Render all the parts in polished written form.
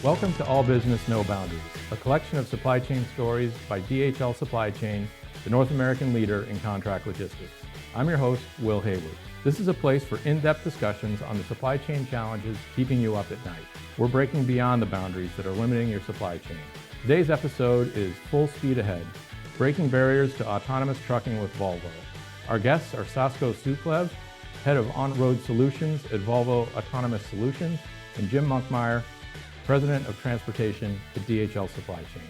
Welcome to All Business, No Boundaries, a collection of supply chain stories by DHL Supply Chain, the North American leader in contract logistics. I'm your host, Will Hayward. This is a place for in-depth discussions on the supply chain challenges keeping you up at night. We're breaking beyond the boundaries that are limiting your supply chain. Today's episode is Full Speed Ahead, Breaking Barriers to Autonomous Trucking with Volvo. Our guests are Sasko Cuklev, Head of On-Road Solutions at Volvo Autonomous Solutions, and Jim Monkmeyer, President of Transportation at DHL Supply Chain.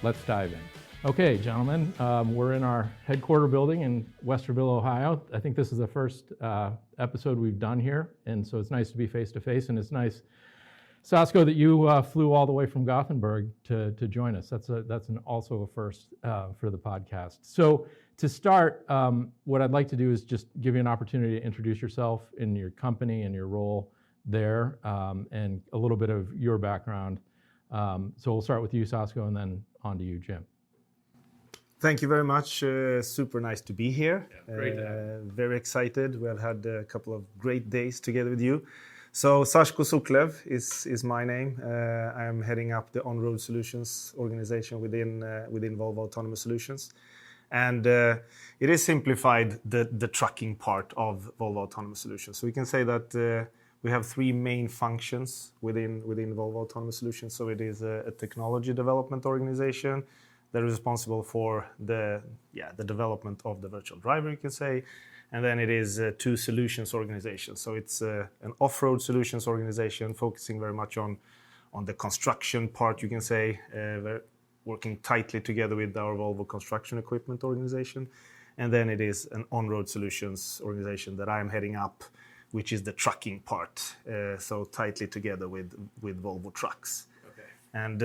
Let's dive in. Okay, gentlemen, we're in our headquarter building in Westerville, Ohio. I think this is the first episode we've done here, and so it's nice to be face-to-face, and it's nice, Sasko, that you flew all the way from Gothenburg to join us. That's also a first for the podcast. So to start, what I'd like to do is just give you an opportunity to introduce yourself and your company and your role there, and a little bit of your background. So we'll start with you, Sasko, and then on to you, Jim. Thank you very much. Super nice to be here. Yeah, great to have you. Very excited. We have had a couple of great days together with you. So Sasko Cuklev is my name. I am heading up the On-Road Solutions organization within Volvo Autonomous Solutions. And it is simplified the trucking part of Volvo Autonomous Solutions. So we can say that we have three main functions within Volvo Autonomous Solutions. So it is a technology development organization that is responsible for the development of the virtual driver, you can say. And then it is two solutions organizations. So it's an off-road solutions organization focusing very much on the construction part, you can say, working tightly together with our Volvo construction equipment organization. And then it is an on-road solutions organization that I'm heading up, which is the trucking part, so tightly together with Volvo Trucks. Okay. And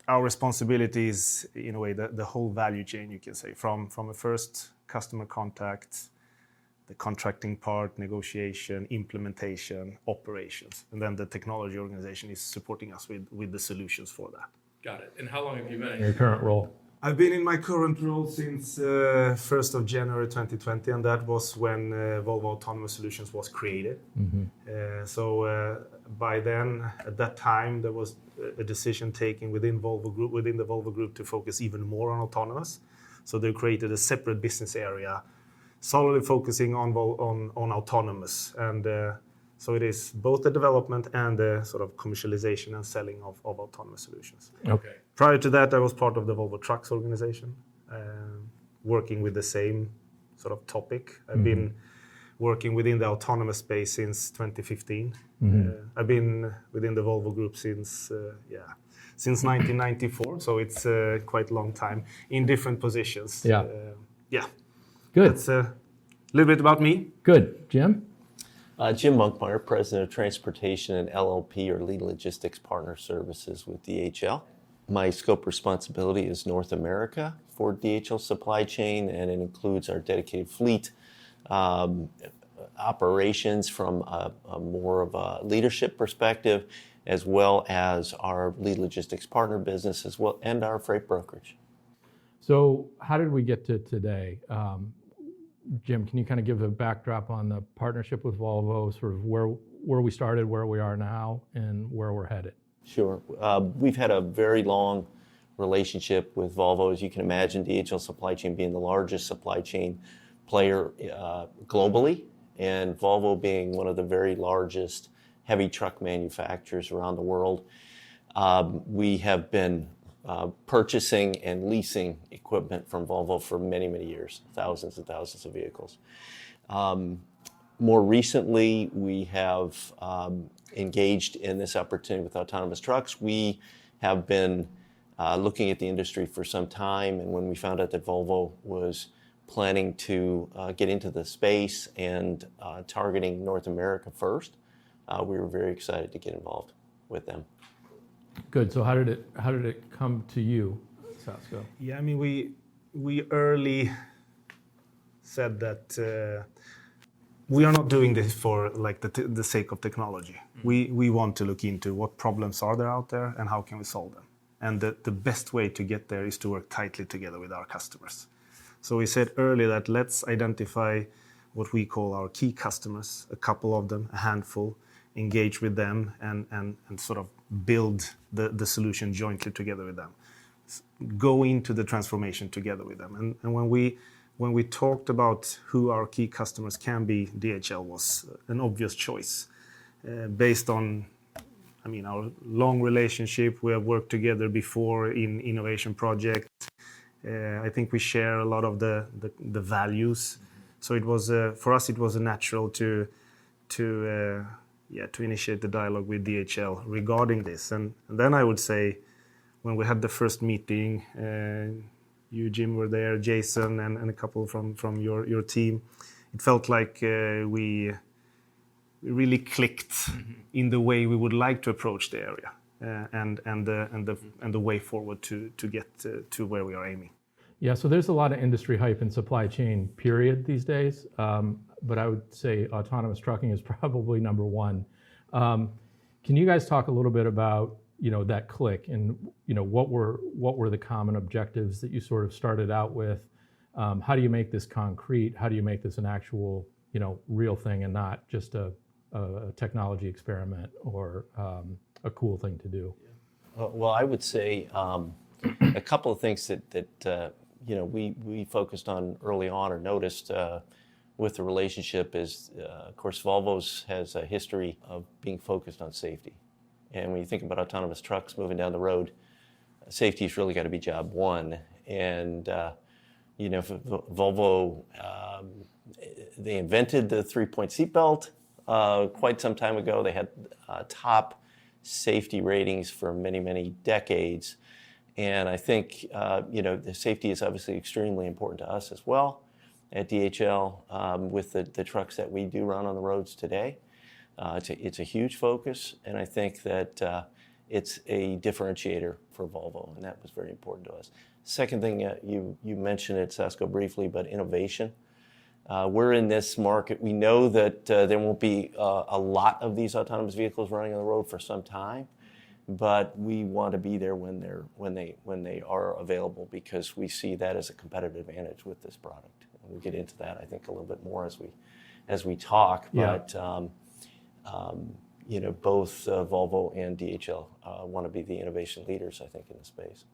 our responsibility is, in a way, the whole value chain, you can say, from a first customer contact, the contracting part, negotiation, implementation, operations. And then the technology organization is supporting us with the solutions for that. Got it. And how long have you been in your current role? I've been in my current role since 1st of January 2020, and that was when Volvo Autonomous Solutions was created. Mm-hmm. So by then, at that time, there was a decision taken within the Volvo Group to focus even more on autonomous. So they created a separate business area, solely focusing on autonomous. And so it is both the development and the sort of commercialization and selling of autonomous solutions. Okay. Prior to that, I was part of the Volvo Trucks organization, working with the same sort of topic. I've been working within the autonomous space since 2015. I've been within the Volvo Group since 1994, so it's quite a long time in different positions. Yeah. Good. That's a little bit about me. Good. Jim? Jim Monkmeyer, President of Transportation and LLP, or Lead Logistics Partner Services with DHL. My scope responsibility is North America for DHL Supply Chain, and it includes our dedicated fleet operations from a more of a leadership perspective, as well as our Lead Logistics Partner business, as well, and our freight brokerage. So how did we get to today? Jim, can you kind of give a backdrop on the partnership with Volvo, sort of where we started, where we are now, and where we're headed? Sure. We've had a very long relationship with Volvo. As you can imagine, DHL Supply Chain being the largest supply chain player globally, and Volvo being one of the very largest heavy truck manufacturers around the world. We have been purchasing and leasing equipment from Volvo for many, many years, thousands and thousands of vehicles. More recently, we have engaged in this opportunity with autonomous trucks. We have been looking at the industry for some time, and when we found out that Volvo was planning to get into the space and targeting North America first, we were very excited to get involved with them. Good. So how did it come to you, Sasko? Yeah, I mean, we early said that we are not doing this for like the sake of technology. We want to look into what problems are there out there and how can we solve them. And the best way to get there is to work tightly together with our customers. So we said early that let's identify what we call our key customers, a couple of them, a handful, engage with them and sort of build the solution jointly together with them, go into the transformation together with them. And when we talked about who our key customers can be, DHL was an obvious choice based on, I mean, our long relationship. We have worked together before in innovation projects. I think we share a lot of the values. So it was for us, it was a natural to initiate the dialogue with DHL regarding this. And then I would say, when we had the first meeting, you, Jim, were there, Jason, and a couple from your team. It felt like we really clicked in the way we would like to approach the area and the way forward to get to where we are aiming. Yeah, so there's a lot of industry hype in supply chain, period, these days. But I would say autonomous trucking is probably number one. Can you guys talk a little bit about that click and what were the common objectives that you sort of started out with? How do you make this concrete? How do you make this an actual real thing and not just a technology experiment or a cool thing to do? Well, I would say a couple of things that we focused on early on or noticed with the relationship is, of course, Volvo's has a history of being focused on safety. And when you think about autonomous trucks moving down the road, safety's really got to be job one. And, Volvo, they invented the 3-point seatbelt quite some time ago. They had top safety ratings for many, many decades. And I think, the safety is obviously extremely important to us as well at DHL with the trucks that we do run on the roads today. It's a huge focus, and I think that it's a differentiator for Volvo, and that was very important to us. Second thing, you mentioned it, Sasko, briefly, but innovation. We're in this market. We know that there won't be a lot of these autonomous vehicles running on the road for some time, but we want to be there when they are available, because we see that as a competitive advantage with this product. And we'll get into that, I think, a little bit more as we talk. Yeah. But both Volvo and DHL want to be the innovation leaders, I think, in the space.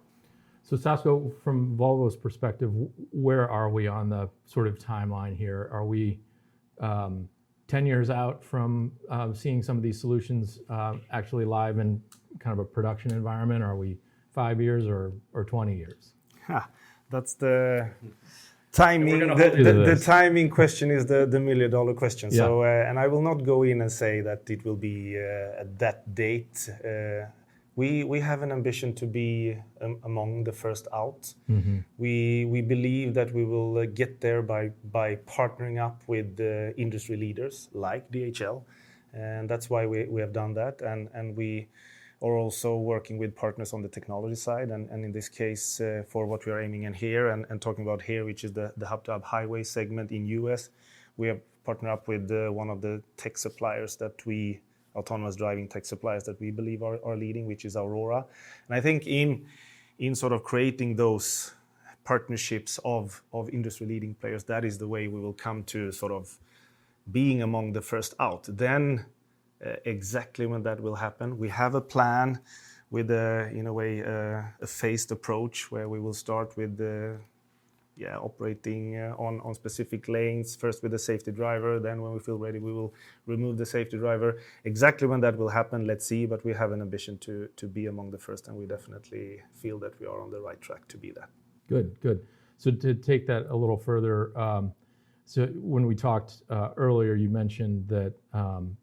So Sasko, from Volvo's perspective, where are we on the sort of timeline here? Are we 10 years out from seeing some of these solutions actually live in kind of a production environment? Are we 5 years or 20 years? That's the timing. The timing question is the $1 million question. Yeah. So, and I will not go in and say that it will be at that date. We have an ambition to be among the first out. Mm-hmm. We believe that we will get there by partnering up with industry leaders like DHL, and that's why we have done that. And we are also working with partners on the technology side. And in this case, for what we are aiming in here and talking about here, which is the hub-to-hub highway segment in US, we have partnered up with one of the tech suppliers autonomous driving tech suppliers that we believe are leading, which is Aurora. And I think in sort of creating those partnerships of industry leading players, that is the way we will come to sort of being among the first out. Then exactly when that will happen, we have a plan with a phased approach where we will start with operating on specific lanes, first with the safety driver, then when we feel ready, we will remove the safety driver. Exactly when that will happen, let's see, but we have an ambition to be among the first, and we definitely feel that we are on the right track to be that. Good. So to take that a little further, so when we talked earlier, you mentioned that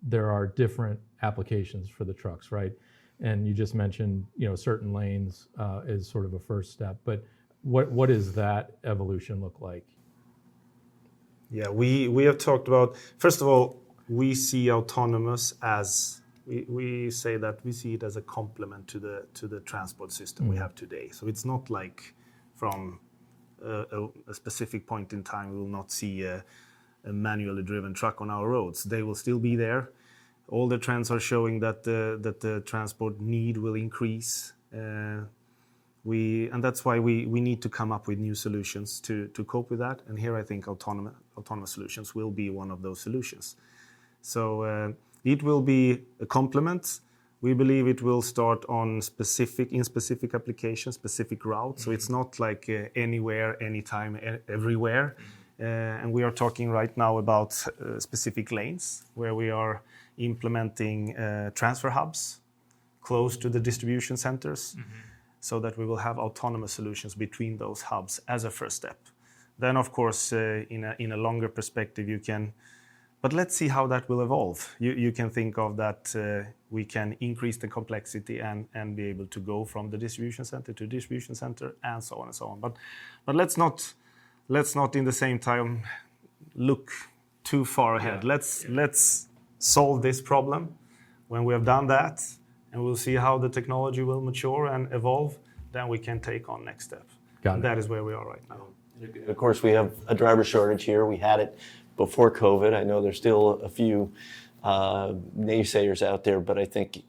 there are different applications for the trucks, right? And you just mentioned, certain lanes is sort of a first step, but what does that evolution look like? Yeah, we have talked about, first of all, we see autonomous as, we say that we see it as a complement to the transport system we have today. So it's not like from a specific point in time we will not see a manually driven truck on our roads. They will still be there. All the trends are showing that the transport need will increase. And that's why we need to come up with new solutions to cope with that. And here I think autonomous solutions will be one of those solutions. So it will be a complement. We believe it will start on specific applications, specific routes. So it's not like anywhere, anytime, everywhere. And we are talking right now about specific lanes where we are implementing transfer hubs close to the distribution centers, so that we will have autonomous solutions between those hubs as a first step. Then, of course, in a longer perspective, you can. But let's see how that will evolve. You can think of that we can increase the complexity and be able to go from the distribution center to distribution center and so on and so on. But let's not in the same time look too far ahead. Let's solve this problem. When we have done that, and we'll see how the technology will mature and evolve, then we can take on next step. That is where we are right now. Of course, we have a driver shortage here. We had it before COVID. I know there's still a few naysayers out there, but I think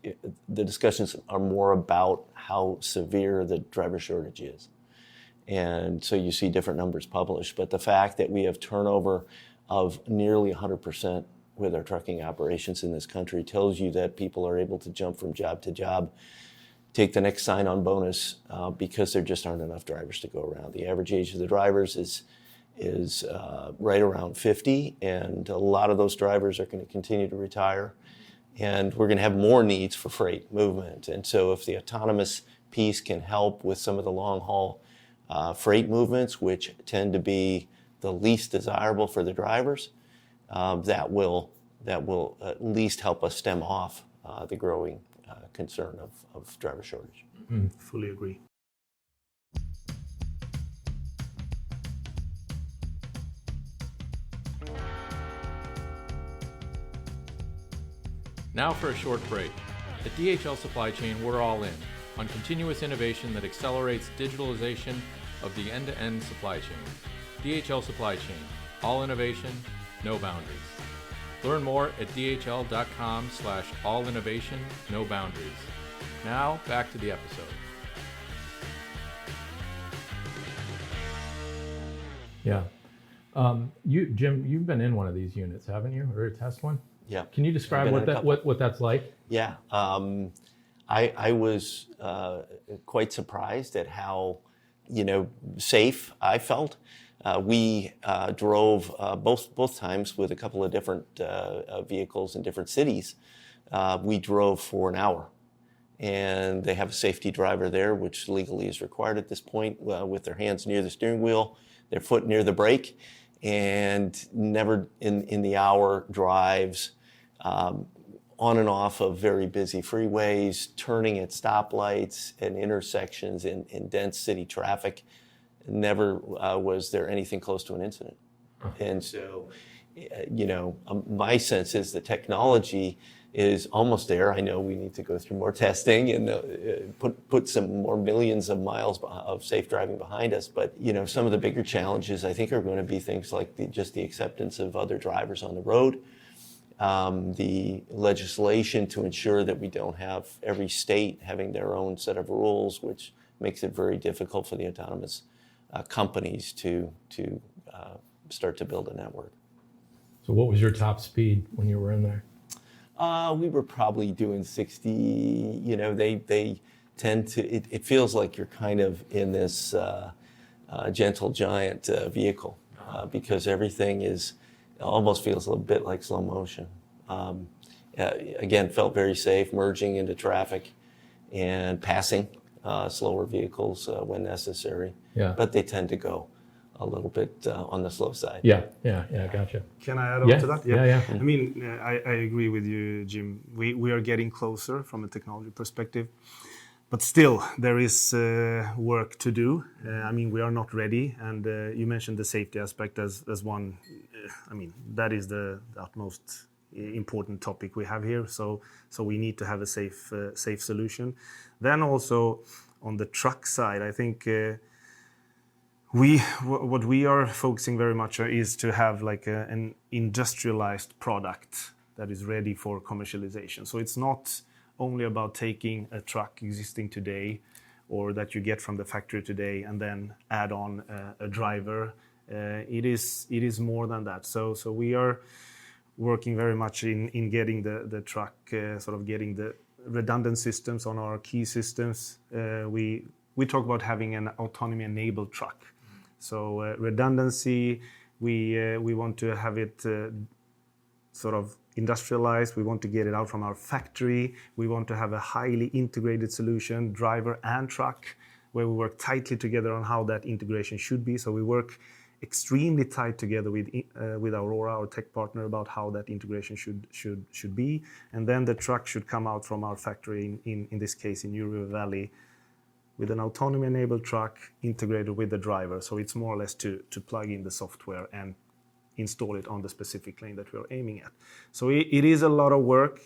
the discussions are more about how severe the driver shortage is. And so you see different numbers published, but the fact that we have turnover of nearly 100% with our trucking operations in this country tells you that people are able to jump from job to job, take the next sign-on because there just aren't enough drivers to go around. The average age of the drivers is right around 50, and a lot of those drivers are going to continue to retire, and we're going to have more needs for freight movement. And so if the autonomous piece can help with some of the long-haul freight movements, which tend to be the least desirable for the drivers, that will at least help us stem off the growing concern of driver shortage. Fully agree. Now for a short break. At DHL Supply Chain, we're all in on continuous innovation that accelerates digitalization of the end-to-end supply chain. DHL Supply Chain, all innovation, no boundaries. Learn more at dhl.com/allinnovation, no boundaries. Now, back to the episode. Yeah. Jim, you've been in one of these units, haven't you? Or a test one? Yeah. Can you describe what that's like? Yeah. I was quite surprised at how, safe I felt. We drove both times with a couple of different vehicles in different cities. We drove for an hour, and they have a safety driver there, which legally is required at this point, with their hands near the steering wheel, their foot near the brake, and never in the hour drives on and off of very busy freeways, turning at stoplights and intersections in dense city traffic. Never was there anything close to an incident. And so, my sense is the technology is almost there. I know we need to go through more testing and put some more millions of miles of safe driving behind us. But, some of the bigger challenges, I think, are going to be things like just the acceptance of other drivers on the road, the legislation to ensure that we don't have every state having their own set of rules, which makes it very difficult for the autonomous companies to start to build a network. So what was your top speed when you were in there? We were probably doing 60. They tend to, it feels like you're kind of in this gentle giant vehicle because everything almost feels a little bit like slow motion. Again, felt very safe, merging into traffic and passing slower vehicles when necessary. Yeah. But they tend to go a little bit on the slow side. Yeah, gotcha. Can I add on to that? Yeah. I mean, I agree with you, Jim. We are getting closer from a technology perspective, but still there is work to do. I mean, we are not ready, and you mentioned the safety aspect as one. I mean, that is the utmost important topic we have here. So we need to have a safe solution. Then also on the truck side, I think. What we are focusing very much on is to have like an industrialized product that is ready for commercialization. So it's not only about taking a truck existing today or that you get from the factory today and then add on a driver. It is more than that. So we are working very much in getting the truck, sort of getting the redundant systems on our key systems. We talk about having an autonomy-enabled truck. So redundancy, we want to have it sort of industrialized. We want to get it out from our factory. We want to have a highly integrated solution, driver and truck, where we work tightly together on how that integration should be. So we work extremely tight together with Aurora, our tech partner, about how that integration should be. And then the truck should come out from our factory, in this case in New River Valley, with an autonomy-enabled truck integrated with the driver. So it's more or less to plug in the software and install it on the specific lane that we are aiming at. So it is a lot of work.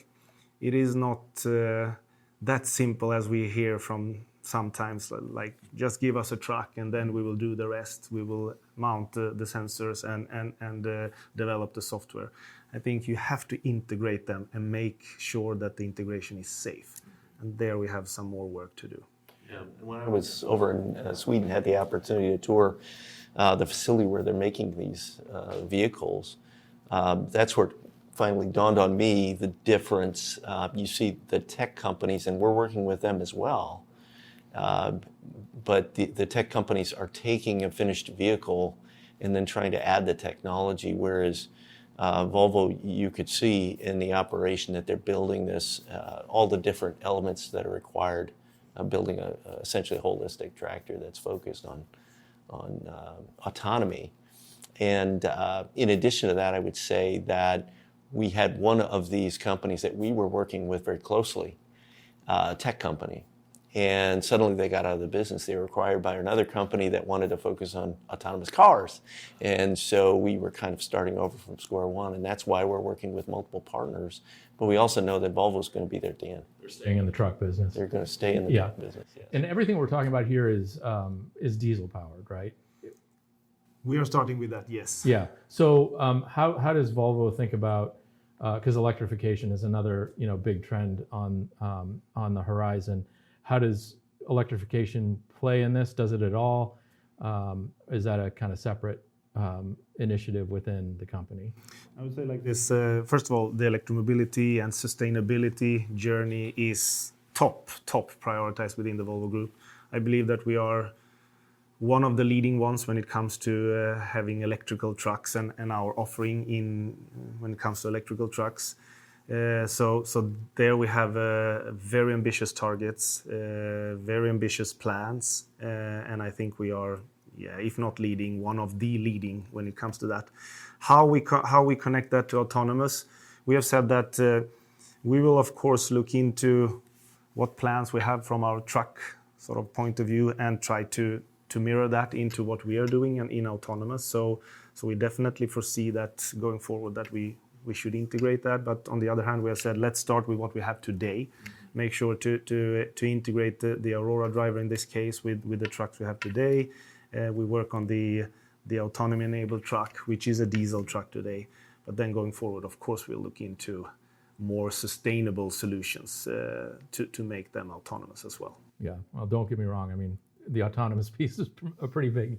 It is not that simple as we hear from sometimes, like just give us a truck and then we will do the rest. We will mount the sensors and develop the software. I think you have to integrate them and make sure that the integration is safe. And there we have some more work to do. Yeah. When I was over in Sweden, had the opportunity to tour the facility where they're making these vehicles. That's where it finally dawned on me the difference. You see the tech companies, and we're working with them as well, but the tech companies are taking a finished vehicle and then trying to add the technology, whereas Volvo, you could see in the operation that they're building this, all the different elements that are required, building essentially a holistic tractor that's focused on autonomy. And in addition to that, I would say that we had one of these companies that we were working with very closely, a tech company, and suddenly they got out of the business. They were acquired by another company that wanted to focus on autonomous cars. And so we were kind of starting over from square one, and that's why we're working with multiple partners. But we also know that Volvo's going to be there at the end. They're staying in the truck business. They're going to stay in the truck business, yes. And everything we're talking about here is diesel powered, right? We are starting with that, yes. Yeah. So how does Volvo think about, because electrification is another big trend on the horizon. How does electrification play in this? Does it at all? Is that a kind of separate initiative within the company? I would say like this. First of all, the electromobility and sustainability journey is top prioritized within the Volvo Group. I believe that we are one of the leading ones when it comes to having electrical trucks and our offering when it comes to electrical trucks. So there we have very ambitious targets, very ambitious plans, and I think we are, if not leading, one of the leading when it comes to that. How we connect that to autonomous, we have said that we will of course look into what plans we have from our truck sort of point of view and try to mirror that into what we are doing in autonomous. So we definitely foresee that going forward that we should integrate that. But on the other hand, we have said let's start with what we have today. Make sure to integrate the Aurora driver in this case with the trucks we have today. We work on the autonomy-enabled truck, which is a diesel truck today. But then going forward, of course, we'll look into more sustainable solutions to make them autonomous as well. Yeah. Well, don't get me wrong. I mean, the autonomous piece is a pretty big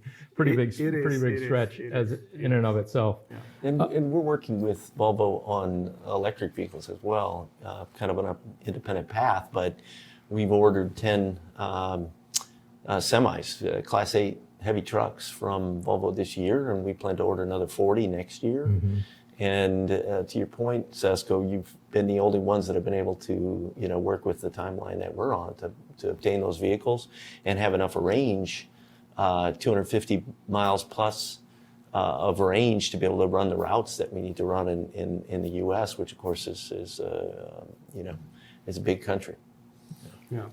stretch in and of itself. Yeah. And we're working with Volvo on electric vehicles as well, kind of on an independent path, but we've ordered 10 semis, Class 8 heavy trucks from Volvo this year, and we plan to order another 40 next year. Mm-hmm. And to your point, Sasko, you've been the only ones that have been able to, work with the timeline that we're on to obtain those vehicles and have enough range, 250 miles plus of range to be able to run the routes that we need to run in the U.S., which of course is a big country. Yeah,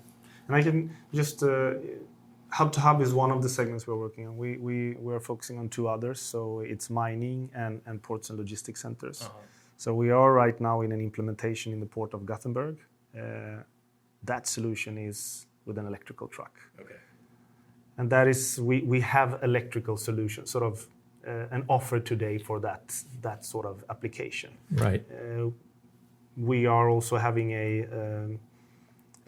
and I can just. Hub to Hub is one of the segments we're working on. We're focusing on two others, so it's mining and ports and logistics centers. Uh-huh. So we are right now in an implementation in the port of Gothenburg. That solution is with an electrical truck. Okay. And that is, we have electrical solutions, sort of an offer today for that sort of application. Right. We are also having a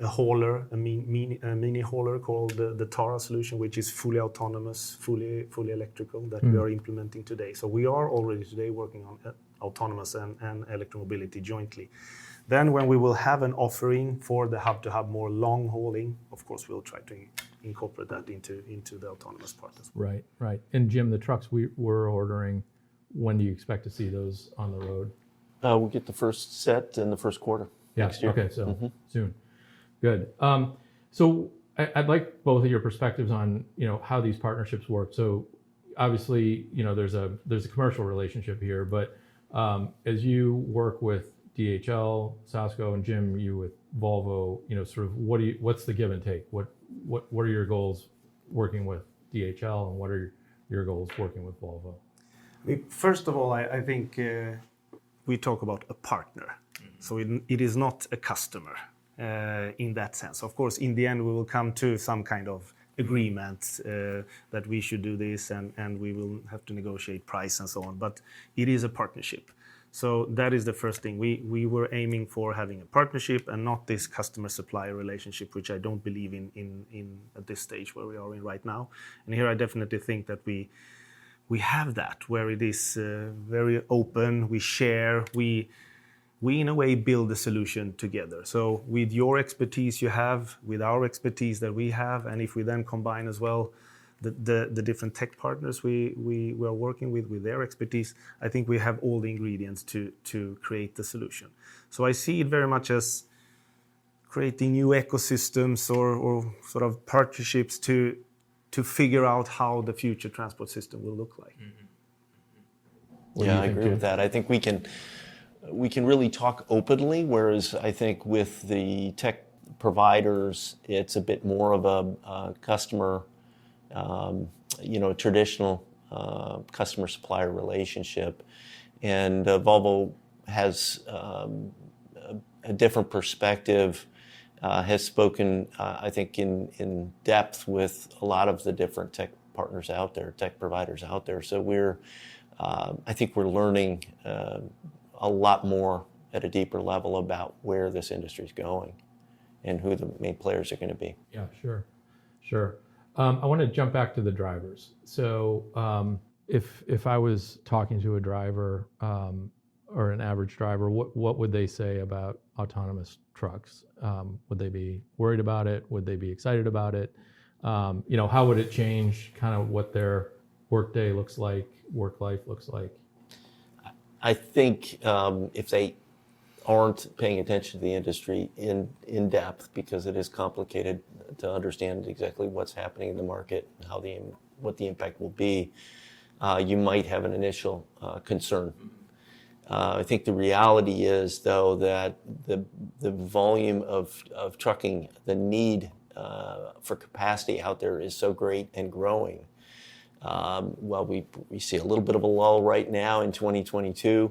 hauler, a mini hauler called the Tara solution, which is fully autonomous, fully electrical, that we are implementing today. So we are already today working on autonomous and electromobility jointly. Then when we will have an offering for the hub-to-hub more long hauling, of course, we'll try to incorporate that into the autonomous part as well. Right, right. And Jim, the trucks we're ordering, when do you expect to see those on the road? We'll get the first set in the first quarter next year. Okay, so soon. Good. So I'd like both of your perspectives on, how these partnerships work. So obviously, there's a commercial relationship here, but as you work with DHL, Sasko, and Jim, you with Volvo, sort of what's the give and take? What are your goals working with DHL, and what are your goals working with Volvo? First of all, I think we talk about a partner. So it is not a customer in that sense. Of course, in the end, we will come to some kind of agreement that we should do this and we will have to negotiate price and so on. But it is a partnership. So that is the first thing. We were aiming for having a partnership and not this customer-supplier relationship, which I don't believe in at this stage where we are in right now. And here I definitely think that we have that, where it is very open, we share, we in a way build a solution together. So with your expertise you have, with our expertise that we have, and if we then combine as well the different tech partners we are working with their expertise, I think we have all the ingredients to create the solution. So I see it very much as creating new ecosystems or sort of partnerships to figure out how the future transport system will look like. Yeah, I agree with that. I think we can really talk openly, whereas I think with the tech providers, it's a bit more of a customer, traditional customer-supplier relationship. And Volvo has a different perspective, has spoken, I think, in depth with a lot of the different tech partners out there, tech providers out there. So I think we're learning a lot more at a deeper level about where this industry is going and who the main players are going to be. Yeah, sure. I want to jump back to the drivers. So if I was talking to a driver or an average driver, what would they say about autonomous trucks? Would they be worried about it? Would they be excited about it? How would it change kind of what their workday looks like, work life looks like? I think if they aren't paying attention to the industry in depth, because it is complicated to understand exactly what's happening in the market and what the impact will be, you might have an initial concern. I think the reality is, though, that the volume of trucking, the need for capacity out there is so great and growing. While we see a little bit of a lull right now in 2022,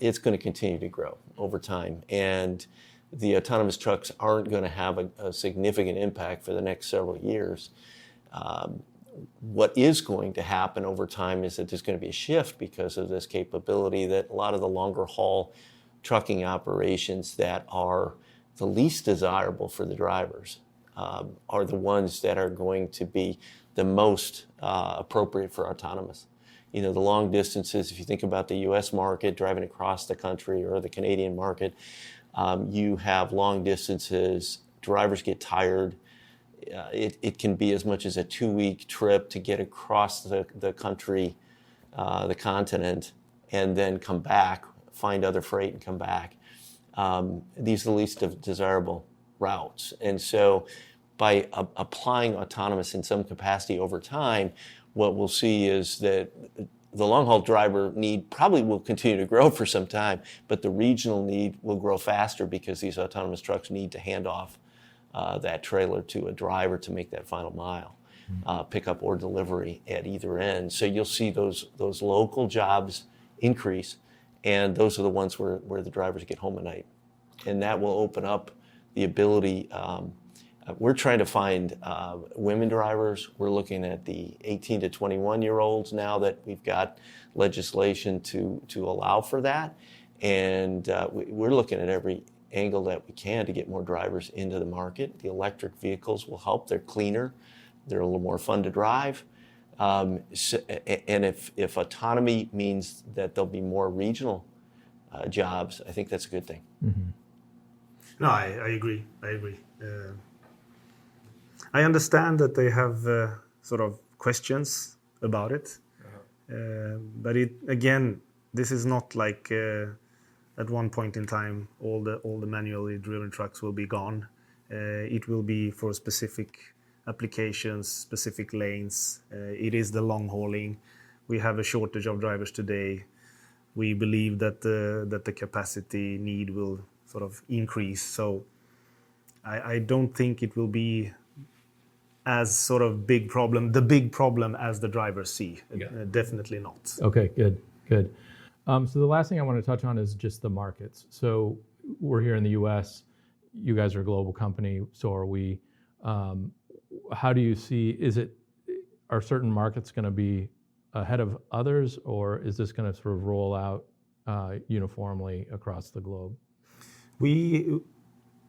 it's going to continue to grow over time. And the autonomous trucks aren't going to have a significant impact for the next several years. What is going to happen over time is that there's going to be a shift because of this capability, that a lot of the longer haul trucking operations that are the least desirable for the drivers are the ones that are going to be the most appropriate for autonomous. The long distances, if you think about the US market, driving across the country, or the Canadian market, you have long distances, drivers get tired. It can be as much as a 2-week trip to get across the country, the continent, and then come back, find other freight and come back. These are the least desirable routes. And so by applying autonomous in some capacity over time, what we'll see is that the long-haul driver need probably will continue to grow for some time, but the regional need will grow faster because these autonomous trucks need to hand off that trailer to a driver to make that final mile, pickup or delivery at either end. So you'll see those local jobs increase, and those are the ones where the drivers get home at night. And that will open up the ability. We're trying to find women drivers. We're looking at the 18 to 21-year-olds now that we've got legislation to allow for that. And we're looking at every angle that we can to get more drivers into the market. The electric vehicles will help. They're cleaner. They're a little more fun to drive. And if autonomy means that there'll be more regional jobs. I think that's a good thing. No, I agree. I understand that they have sort of questions about it, but again, this is not like at one point in time all the manually driven trucks will be gone. It will be for specific applications, specific lanes. It is the long hauling. We have a shortage of drivers today. We believe that the capacity need will sort of increase. So I don't think it will be as sort of big problem as the drivers see. Definitely not. Okay, good. So the last thing I want to touch on is just the markets. So we're here in the U.S. You guys are a global company, so are we. How do you see? Are certain markets going to be ahead of others, or is this going to sort of roll out uniformly across the globe?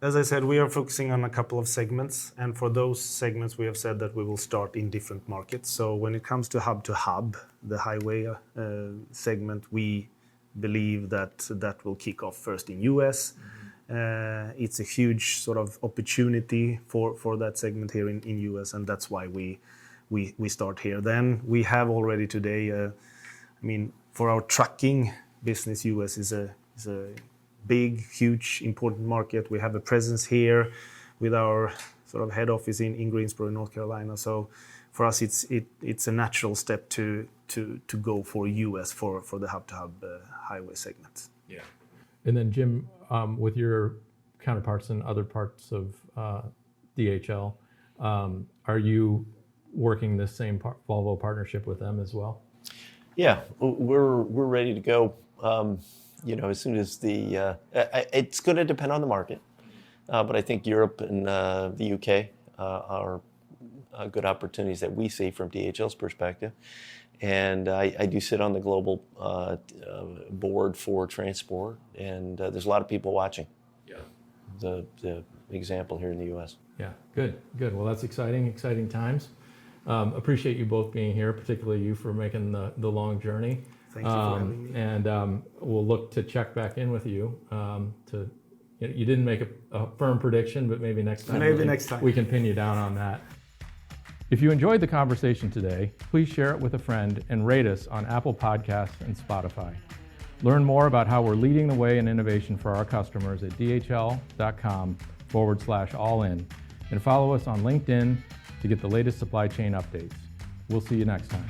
As I said, we are focusing on a couple of segments, and for those segments, we have said that we will start in different markets. So when it comes to hub, the highway segment, we believe that will kick off first in US. It's a huge sort of opportunity for that segment here in US, and that's why we start here. Then we have already today, for our trucking business, US is a big, huge, important market. We have a presence here with our sort of head office in Greensboro, North Carolina. So for us, it's a natural step to go for US for the hub-to-hub highway segment. Yeah. And then Jim, with your counterparts in other parts of DHL, are you working this same Volvo partnership with them as well? Yeah, we're ready to go. As soon as it's going to depend on the market, but I think Europe and the UK are good opportunities that we see from DHL's perspective. And I do sit on the global board for transport, and there's a lot of people watching. Yeah. The example here in the U.S. Yeah, good. Well, that's exciting times. Appreciate you both being here, particularly you for making the long journey. Thank you for having me. And we'll look to check back in with you. You didn't make a firm prediction, but maybe next time. Next time we can pin you down on that. If you enjoyed the conversation today, please share it with a friend and rate us on Apple Podcasts and Spotify. Learn more about how we're leading the way in innovation for our customers at dhl.com/all-in, and follow us on LinkedIn to get the latest supply chain updates. We'll see you next time.